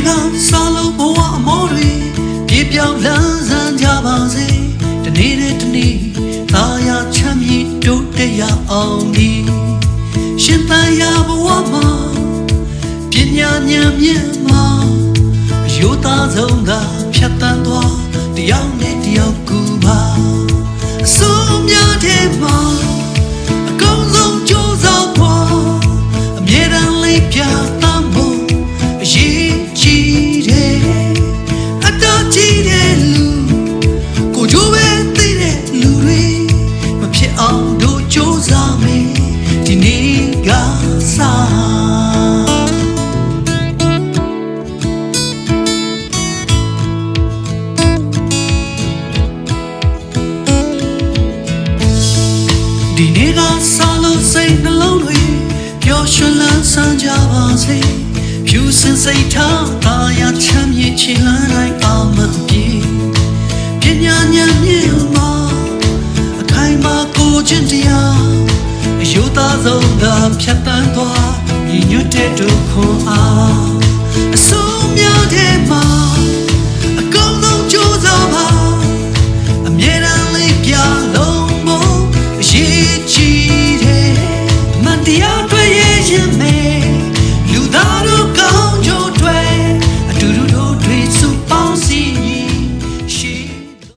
ကစားလို့ဘဝအမောတွေပြေပြောင်းလန်းဆန်းကြပါစေတနေ့နဲ့တနေ့သာယာချမ်းမြေ့တိုးတက်ရအောင်ဒီရှင်သန်ရာဘဝမှာပညာဉာဏ်မြင့်မှာအယုသားဆုံးကဖြတ်တန်းသွားတယောက်နဲ့တယောက်ကူပါအစိုးများတဲ့မှာအကောင်းဆုံးကြိုးစားဖို့အမြဲတမ်းလေးပြသဖို့အရေးကြီးတယ်အတော်ကြီးတဲ့လူကိုကြိုးပဲသိတဲ့လူတွေမဖြစ်အောင်တို့ကြိုးစားမယ်ဒီနေ့ကစားဒီနေ့ကစားလို့စိတ်နှလုံးတွေပျော်ရွှင်လန်းဆန်းကြပါစေဖြူစင်စိတ်ထားသာယာချမ်းမြေ့ချီလန်းတိုင်းအောင်မပြေပညာဉာဏ်မြင့်မှာအခိုင်မာကိုခြင်းတရားအယုသားဆုံးသာဖြတ်တန်းသွားညီညွတ်တဲ့ဒုက္ခအားအစိုးများ